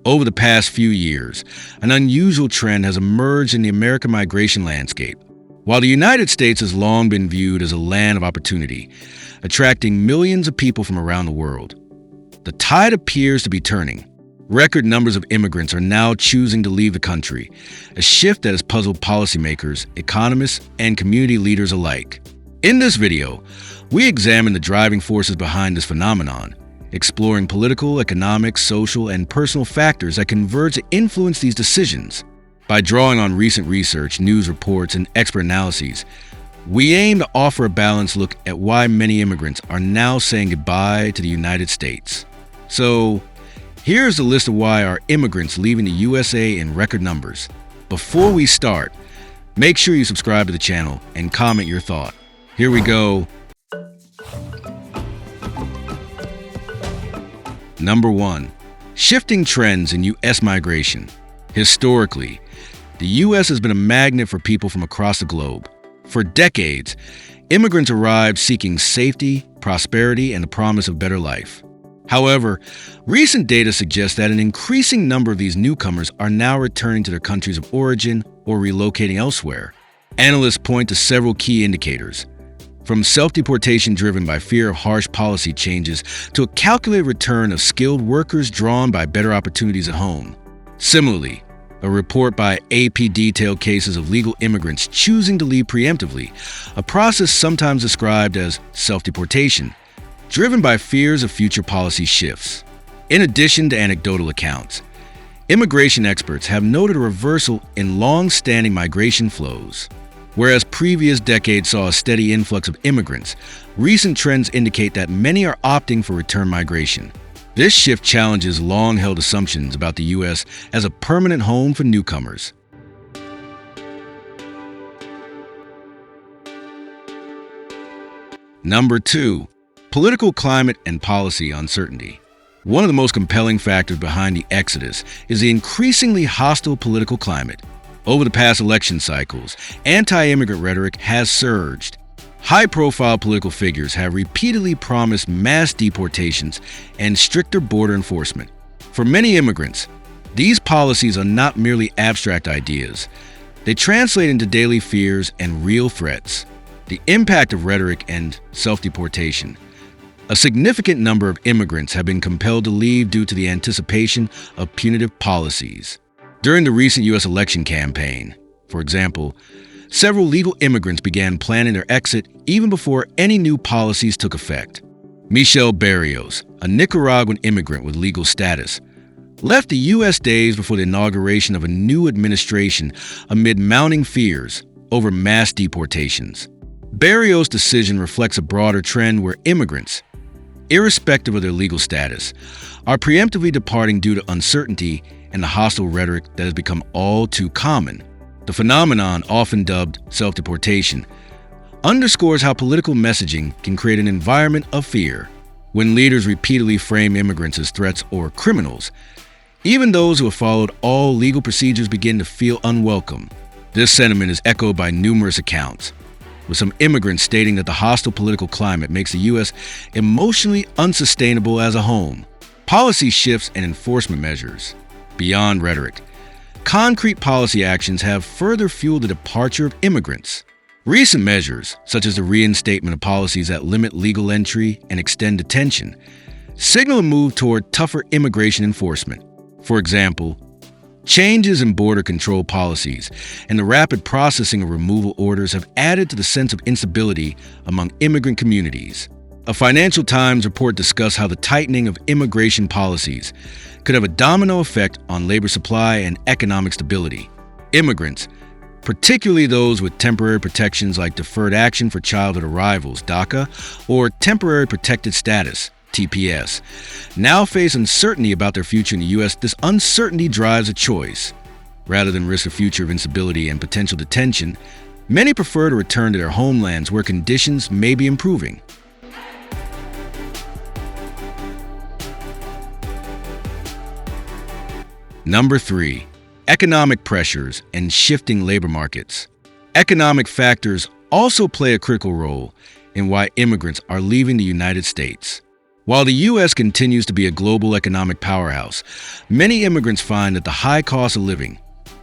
Over the past few years, an unusual trend has emerged in the American migration landscape. While the United States has long been viewed as a land of opportunity, attracting millions of people from around the world, the tide appears to be turning. Record numbers of immigrants are now choosing to leave the country, a shift that has puzzled policymakers, economists, and community leaders alike. In this video, we examine the driving forces behind this phenomenon, exploring political, economic, social, and personal factors that converge to influence these decisions. By drawing on recent research, news reports, and expert analyses, we aim to offer a balanced look at why many immigrants are now saying goodbye to the United States. So, here's a list of why our immigrants leaving the USA in record numbers. Before we start, make sure you subscribe to the channel and comment your thought. Here we go. Number 1. Shifting trends in U.S. migration. Historically, the U.S. has been a magnet for people from across the globe. For decades, immigrants arrived seeking safety, prosperity, and the promise of better life. However, recent data suggests that an increasing number of these newcomers are now returning to their countries of origin or relocating elsewhere. Analysts point to several key indicators, from self-deportation driven by fear of harsh policy changes to a calculated return of skilled workers drawn by better opportunities at home. Similarly, a report by AP detailed cases of legal immigrants choosing to leave preemptively, a process sometimes described as self-deportation, driven by fears of future policy shifts. In addition to anecdotal accounts, immigration experts have noted a reversal in long-standing migration flows. Whereas previous decades saw a steady influx of immigrants, recent trends indicate that many are opting for return migration. This shift challenges long-held assumptions about the U.S. as a permanent home for newcomers. Number 2. Political climate and policy uncertainty. One of the most compelling factors behind the exodus is the increasingly hostile political climate. Over the past election cycles, anti-immigrant rhetoric has surged. High-profile political figures have repeatedly promised mass deportations and stricter border enforcement. For many immigrants, these policies are not merely abstract ideas. They translate into daily fears and real threats. The impact of rhetoric and self-deportation. A significant number of immigrants have been compelled to leave due to the anticipation of punitive policies. During the recent U.S. election campaign, for example, several legal immigrants began planning their exit even before any new policies took effect. Michelle Barrios, a Nicaraguan immigrant with legal status, left the U.S. days before the inauguration of a new administration amid mounting fears over mass deportations. Barrios' decision reflects a broader trend where immigrants, irrespective of their legal status, are preemptively departing due to uncertainty and the hostile rhetoric that has become all too common. The phenomenon, often dubbed self-deportation, underscores how political messaging can create an environment of fear. When leaders repeatedly frame immigrants as threats or criminals, even those who have followed all legal procedures begin to feel unwelcome. This sentiment is echoed by numerous accounts, with some immigrants stating that the hostile political climate makes the U.S. emotionally unsustainable as a home. Policy shifts and enforcement measures. Beyond rhetoric, concrete policy actions have further fueled the departure of immigrants. Recent measures, such as the reinstatement of policies that limit legal entry and extend detention, signal a move toward tougher immigration enforcement. For example, changes in border control policies and the rapid processing of removal orders have added to the sense of instability among immigrant communities. A Financial Times report discussed how the tightening of immigration policies could have a domino effect on labor supply and economic stability. Immigrants, particularly those with temporary protections like Deferred Action for Childhood Arrivals, DACA, or Temporary Protected Status, TPS, now face uncertainty about their future in the U.S. This uncertainty drives a choice. Rather than risk a future of instability and potential detention, many prefer to return to their homelands where conditions may be improving. Number 3. Economic pressures and shifting labor markets. Economic factors also play a critical role in why immigrants are leaving the United States. While the U.S. continues to be a global economic powerhouse, many immigrants find that the high cost of living,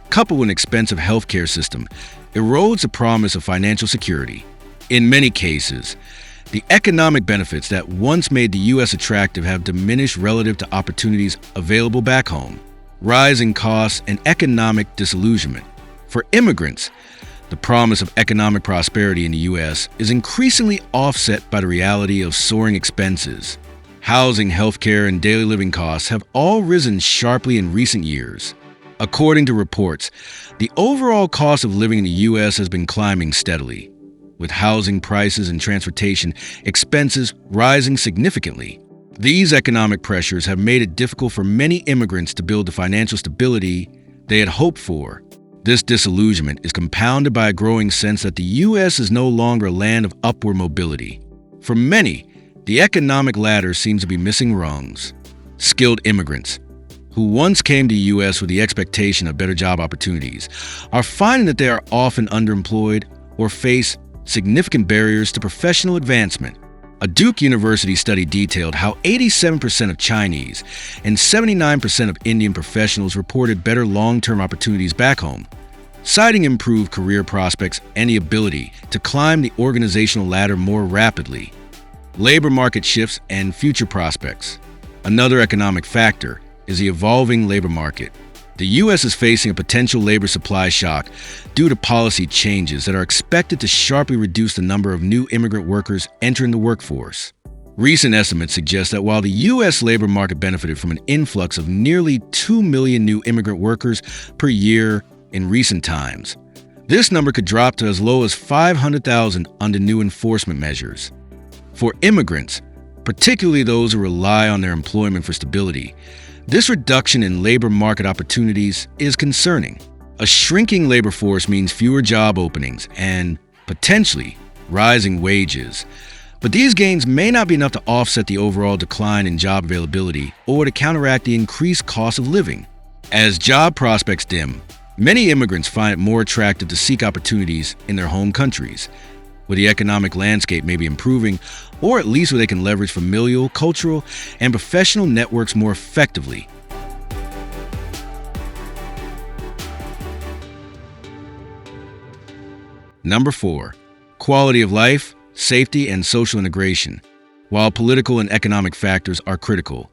coupled with an expensive healthcare system, erodes the promise of financial security. In many cases, the economic benefits that once made the U.S. attractive have diminished relative to opportunities available back home. Rising costs and economic disillusionment. For immigrants, the promise of economic prosperity in the U.S. is increasingly offset by the reality of soaring expenses. Housing, healthcare, and daily living costs have all risen sharply in recent years. According to reports, the overall cost of living in the U.S. has been climbing steadily, with housing prices and transportation expenses rising significantly. These economic pressures have made it difficult for many immigrants to build the financial stability they had hoped for. This disillusionment is compounded by a growing sense that the U.S. is no longer a land of upward mobility. For many, the economic ladder seems to be missing rungs. Skilled immigrants, who once came to the U.S. with the expectation of better job opportunities, are finding that they are often underemployed or face significant barriers to professional advancement. A Duke University study detailed how 87% of Chinese and 79% of Indian professionals reported better long-term opportunities back home, citing improved career prospects and the ability to climb the organizational ladder more rapidly. Labor market shifts and future prospects. Another economic factor is the evolving labor market. The U.S. is facing a potential labor supply shock due to policy changes that are expected to sharply reduce the number of new immigrant workers entering the workforce. Recent estimates suggest that while the U.S. labor market benefited from an influx of nearly 2 million new immigrant workers per year in recent times, this number could drop to as low as 500,000 under new enforcement measures. For immigrants, particularly those who rely on their employment for stability, this reduction in labor market opportunities is concerning. A shrinking labor force means fewer job openings and, potentially, rising wages. But these gains may not be enough to offset the overall decline in job availability or to counteract the increased cost of living. As job prospects dim, many immigrants find it more attractive to seek opportunities in their home countries, where the economic landscape may be improving, or at least where they can leverage familial, cultural, and professional networks more effectively. Number 4. Quality of life, safety, and social integration. While political and economic factors are critical,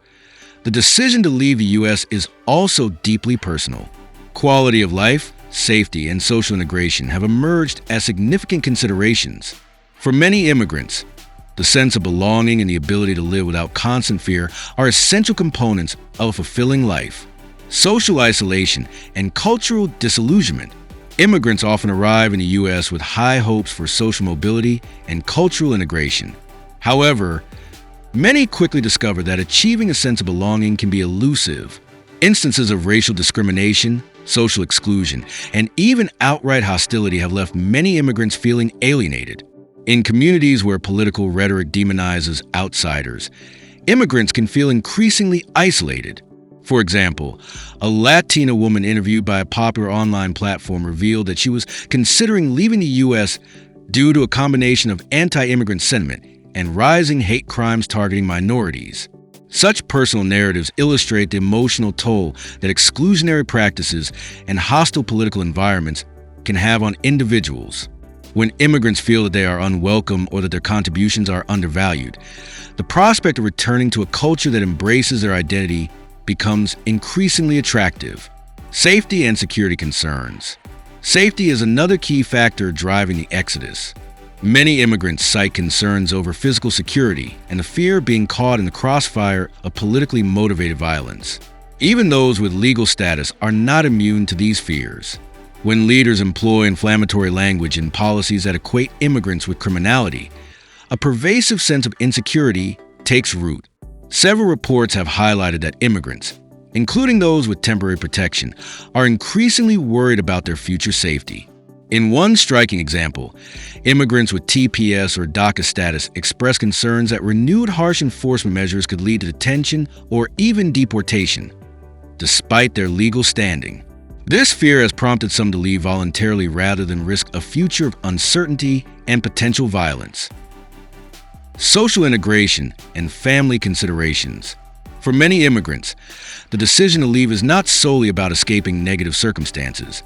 the decision to leave the U.S. is also deeply personal. Quality of life, safety, and social integration have emerged as significant considerations. For many immigrants, the sense of belonging and the ability to live without constant fear are essential components of a fulfilling life. Social isolation and cultural disillusionment. Immigrants often arrive in the U.S. with high hopes for social mobility and cultural integration. However, many quickly discover that achieving a sense of belonging can be elusive. Instances of racial discrimination, social exclusion, and even outright hostility have left many immigrants feeling alienated. In communities where political rhetoric demonizes outsiders, immigrants can feel increasingly isolated. For example, a Latina woman interviewed by a popular online platform revealed that she was considering leaving the U.S. due to a combination of anti-immigrant sentiment and rising hate crimes targeting minorities. Such personal narratives illustrate the emotional toll that exclusionary practices and hostile political environments can have on individuals. When immigrants feel that they are unwelcome or that their contributions are undervalued, the prospect of returning to a culture that embraces their identity becomes increasingly attractive. Safety and security concerns. Safety is another key factor driving the exodus. Many immigrants cite concerns over physical security and the fear of being caught in the crossfire of politically motivated violence. Even those with legal status are not immune to these fears. When leaders employ inflammatory language and policies that equate immigrants with criminality, a pervasive sense of insecurity takes root. Several reports have highlighted that immigrants, including those with temporary protection, are increasingly worried about their future safety. In one striking example, immigrants with TPS or DACA status expressed concerns that renewed harsh enforcement measures could lead to detention or even deportation, despite their legal standing. This fear has prompted some to leave voluntarily rather than risk a future of uncertainty and potential violence. social integration, and family considerations. For many immigrants, the decision to leave is not solely about escaping negative circumstances.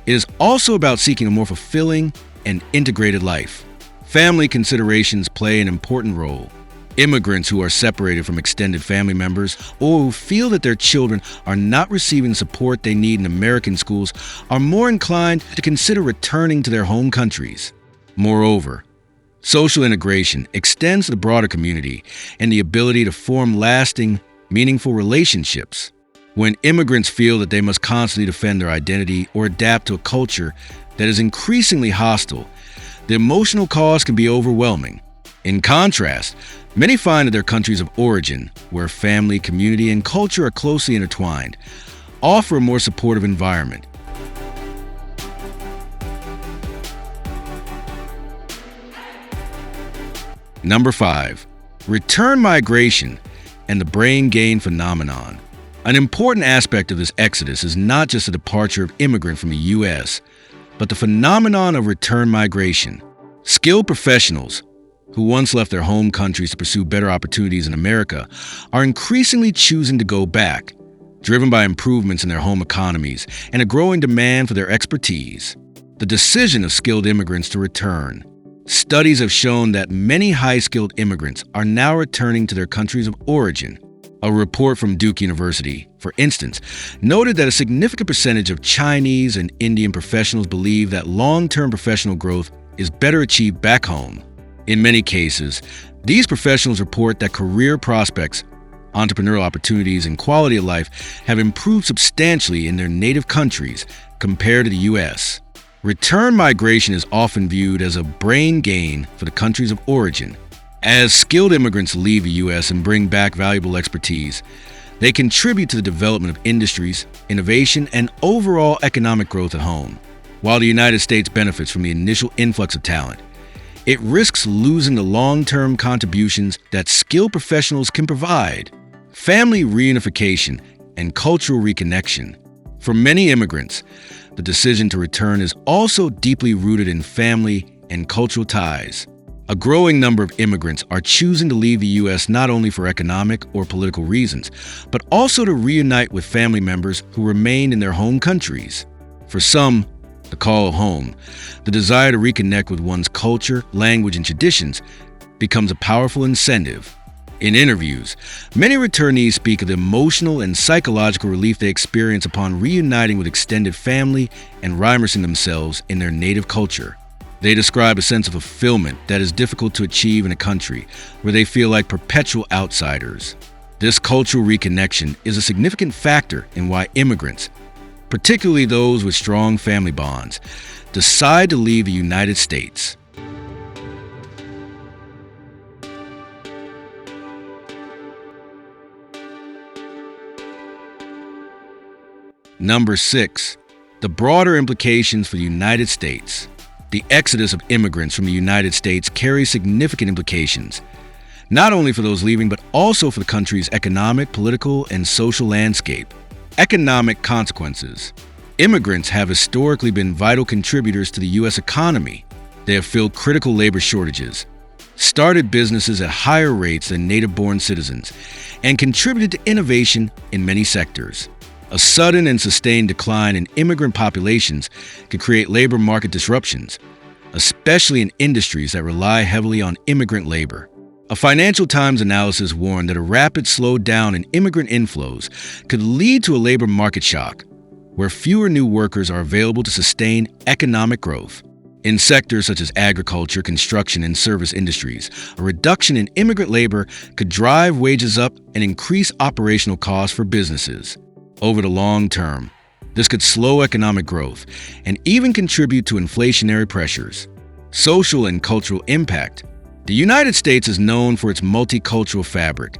It is also about seeking a more fulfilling and integrated life. Family considerations play an important role. Immigrants who are separated from extended family members or who feel that their children are not receiving the support they need in American schools are more inclined to consider returning to their home countries. Moreover, social integration extends to the broader community and the ability to form lasting, meaningful relationships. When immigrants feel that they must constantly defend their identity or adapt to a culture that is increasingly hostile, the emotional cost can be overwhelming. In contrast, many find that their countries of origin, where family, community, and culture are closely intertwined, offer a more supportive environment. Number 5. Return migration and the brain gain phenomenon. An important aspect of this exodus is not just the departure of immigrants from the U.S., but the phenomenon of return migration. Skilled professionals who once left their home countries to pursue better opportunities in America are increasingly choosing to go back, driven by improvements in their home economies and a growing demand for their expertise. The decision of skilled immigrants to return. Studies have shown that many high-skilled immigrants are now returning to their countries of origin. A report from Duke University, for instance, noted that a significant percentage of Chinese and Indian professionals believe that long-term professional growth is better achieved back home. In many cases, these professionals report that career prospects, entrepreneurial opportunities, and quality of life have improved substantially in their native countries compared to the U.S. Return migration is often viewed as a brain gain for the countries of origin. As skilled immigrants leave the U.S. and bring back valuable expertise, they contribute to the development of industries, innovation, and overall economic growth at home. While the United States benefits from the initial influx of talent, it risks losing the long-term contributions that skilled professionals can provide. Family reunification and cultural reconnection. For many immigrants, the decision to return is also deeply rooted in family and cultural ties. A growing number of immigrants are choosing to leave the U.S. not only for economic or political reasons, but also to reunite with family members who remain in their home countries. For some, the call home, the desire to reconnect with one's culture, language, and traditions becomes a powerful incentive. In interviews, many returnees speak of the emotional and psychological relief they experience upon reuniting with extended family and immersing themselves in their native culture. They describe a sense of fulfillment that is difficult to achieve in a country where they feel like perpetual outsiders. This cultural reconnection is a significant factor in why immigrants, particularly those with strong family bonds, decide to leave the United States. Number 6. The broader implications for the United States. The exodus of immigrants from the United States carries significant implications, not only for those leaving, but also for the country's economic, political, and social landscape. Economic consequences. Immigrants have historically been vital contributors to the U.S. economy. They have filled critical labor shortages, started businesses at higher rates than native-born citizens, and contributed to innovation in many sectors. A sudden and sustained decline in immigrant populations can create labor market disruptions, especially in industries that rely heavily on immigrant labor. A Financial Times analysis warned that a rapid slowdown in immigrant inflows could lead to a labor market shock, where fewer new workers are available to sustain economic growth. In sectors such as agriculture, construction, and service industries, a reduction in immigrant labor could drive wages up and increase operational costs for businesses. Over the long term, this could slow economic growth and even contribute to inflationary pressures. Social and cultural impact. The United States is known for its multicultural fabric,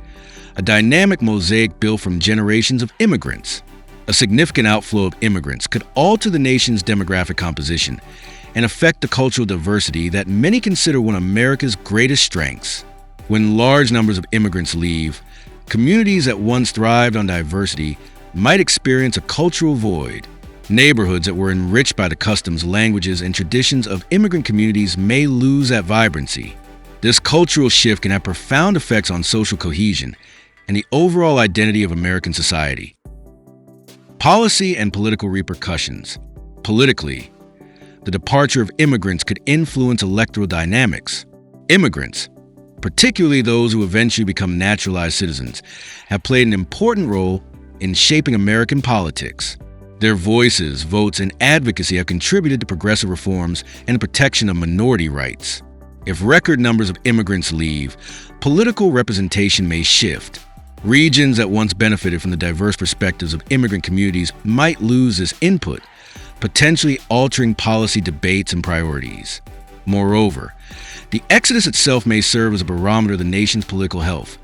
a dynamic mosaic built from generations of immigrants. A significant outflow of immigrants could alter the nation's demographic composition and affect the cultural diversity that many consider one of America's greatest strengths. When large numbers of immigrants leave, communities that once thrived on diversity might experience a cultural void. Neighborhoods that were enriched by the customs, languages, and traditions of immigrant communities may lose that vibrancy. This cultural shift can have profound effects on social cohesion and the overall identity of American society. Policy and political repercussions. Politically, the departure of immigrants could influence electoral dynamics. Immigrants, particularly those who eventually become naturalized citizens, have played an important role in shaping American politics. Their voices, votes, and advocacy have contributed to progressive reforms and the protection of minority rights. If record numbers of immigrants leave, political representation may shift. Regions that once benefited from the diverse perspectives of immigrant communities might lose this input, potentially altering policy debates and priorities. Moreover, the exodus itself may serve as a barometer of the nation's political health,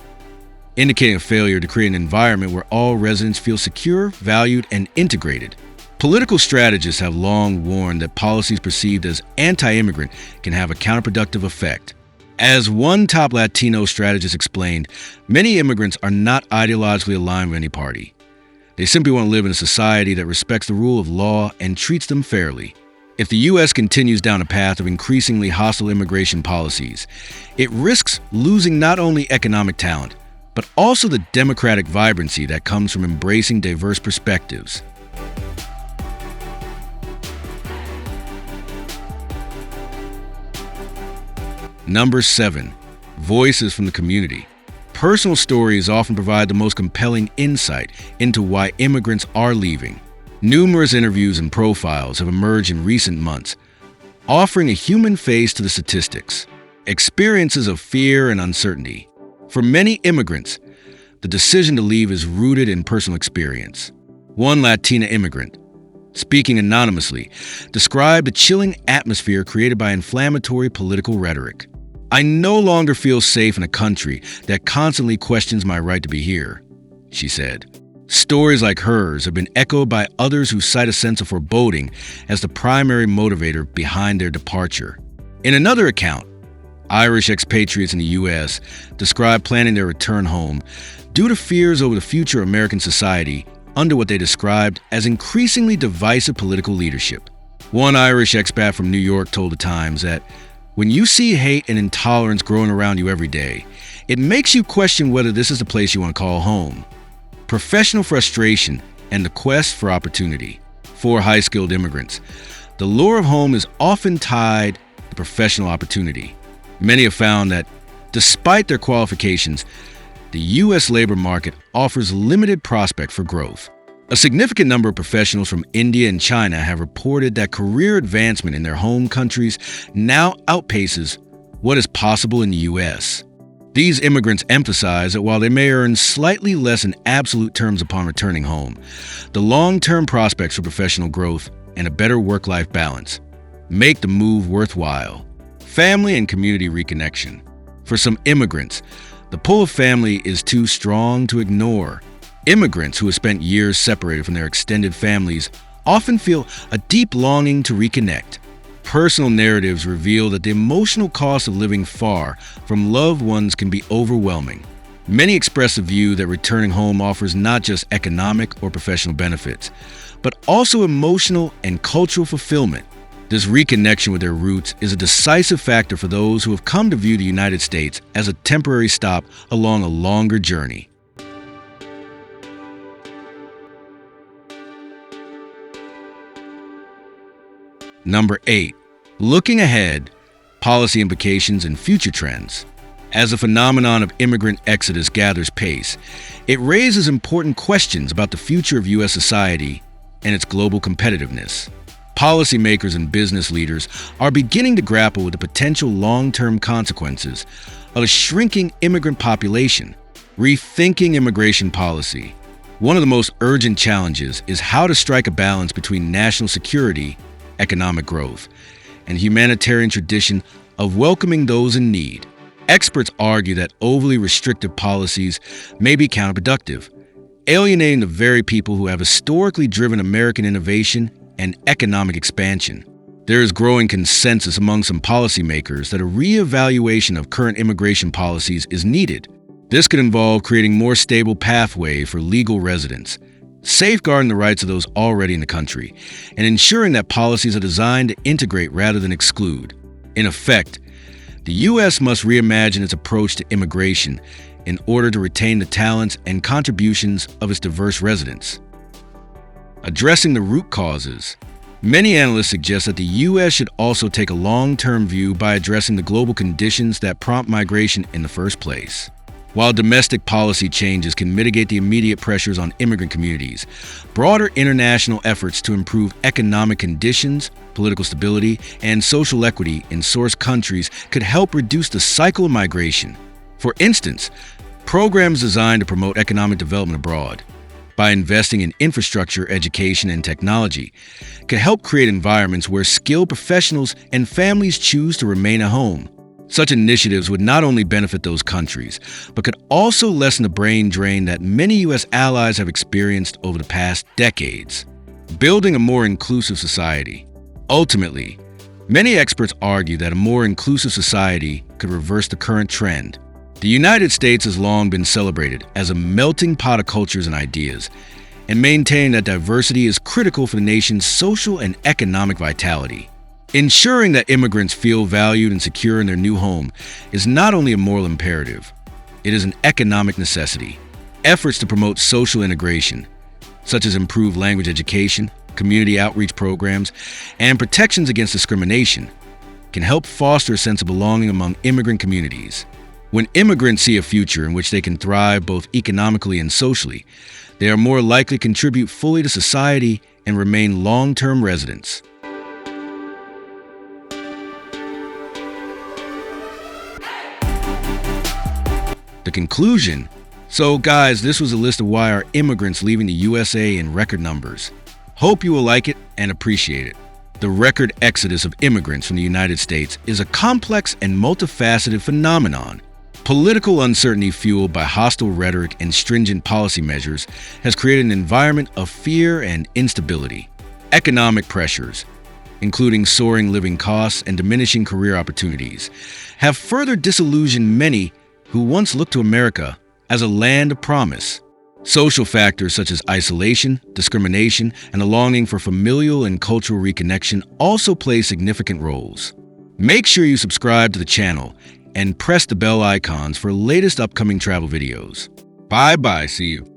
indicating a failure to create an environment where all residents feel secure, valued, and integrated. Political strategists have long warned that policies perceived as anti-immigrant can have a counterproductive effect. As one top Latino strategist explained, many immigrants are not ideologically aligned with any party. They simply want to live in a society that respects the rule of law and treats them fairly. If the U.S. continues down a path of increasingly hostile immigration policies, it risks losing not only economic talent, but also the democratic vibrancy that comes from embracing diverse perspectives. Number 7. Voices from the community. Personal stories often provide the most compelling insight into why immigrants are leaving. Numerous interviews and profiles have emerged in recent months, offering a human face to the statistics. Experiences of fear and uncertainty. For many immigrants, the decision to leave is rooted in personal experience. One Latina immigrant, speaking anonymously, described the chilling atmosphere created by inflammatory political rhetoric. "I no longer feel safe in a country that constantly questions my right to be here," she said. Stories like hers have been echoed by others who cite a sense of foreboding as the primary motivator behind their departure. In another account, Irish expatriates in the U.S. described planning their return home due to fears over the future of American society under what they described as increasingly divisive political leadership. One Irish expat from New York told the Times that, "When you see hate and intolerance growing around you every day, it makes you question whether this is the place you want to call home." Professional frustration and the quest for opportunity. For high-skilled immigrants, the lure of home is often tied to professional opportunity. Many have found that, despite their qualifications, the U.S. labor market offers limited prospect for growth. A significant number of professionals from India and China have reported that career advancement in their home countries now outpaces what is possible in the U.S. These immigrants emphasize that while they may earn slightly less in absolute terms upon returning home, the long-term prospects for professional growth and a better work-life balance make the move worthwhile. Family and community reconnection. For some immigrants, the pull of family is too strong to ignore. Immigrants who have spent years separated from their extended families often feel a deep longing to reconnect. Personal narratives reveal that the emotional cost of living far from loved ones can be overwhelming. Many express the view that returning home offers not just economic or professional benefits, but also emotional and cultural fulfillment. This reconnection with their roots is a decisive factor for those who have come to view the United States as a temporary stop along a longer journey. Number 8. Looking ahead, policy implications and future trends. As the phenomenon of immigrant exodus gathers pace, it raises important questions about the future of U.S. society and its global competitiveness. Policymakers and business leaders are beginning to grapple with the potential long-term consequences of a shrinking immigrant population, rethinking immigration policy. One of the most urgent challenges is how to strike a balance between national security, economic growth, and humanitarian tradition of welcoming those in need. Experts argue that overly restrictive policies may be counterproductive, alienating the very people who have historically driven American innovation and economic expansion. There is growing consensus among some policymakers that a reevaluation of current immigration policies is needed. This could involve creating more stable pathways for legal residents, safeguarding the rights of those already in the country, and ensuring that policies are designed to integrate rather than exclude. In effect, The U.S. must reimagine its approach to immigration in order to retain the talents and contributions of its diverse residents. Addressing the root causes. Many analysts suggest that the U.S. should also take a long-term view by addressing the global conditions that prompt migration in the first place. While domestic policy changes can mitigate the immediate pressures on immigrant communities, broader international efforts to improve economic conditions, political stability, and social equity in source countries could help reduce the cycle of migration. For instance, programs designed to promote economic development abroad, by investing in infrastructure, education, and technology, could help create environments where skilled professionals and families choose to remain at home. Such initiatives would not only benefit those countries, but could also lessen the brain drain that many U.S. allies have experienced over the past decades. Building a more inclusive society. Ultimately, many experts argue that a more inclusive society could reverse the current trend. The United States has long been celebrated as a melting pot of cultures and ideas, and maintaining that diversity is critical for the nation's social and economic vitality. Ensuring that immigrants feel valued and secure in their new home is not only a moral imperative, it is an economic necessity. Efforts to promote social integration, such as improved language education, community outreach programs, and protections against discrimination, can help foster a sense of belonging among immigrant communities. When immigrants see a future in which they can thrive both economically and socially, they are more likely to contribute fully to society and remain long-term residents. The conclusion. So guys, this was a list of why are immigrants leaving the USA in record numbers. Hope you will like it and appreciate it. The record exodus of immigrants from the United States is a complex and multifaceted phenomenon. Political uncertainty fueled by hostile rhetoric and stringent policy measures has created an environment of fear and instability. Economic pressures, including soaring living costs and diminishing career opportunities, have further disillusioned many who once looked to America as a land of promise. Social factors such as isolation, discrimination, and a longing for familial and cultural reconnection also play significant roles. Make sure you subscribe to the channel and press the bell icons for latest upcoming travel videos. Bye-bye, see you.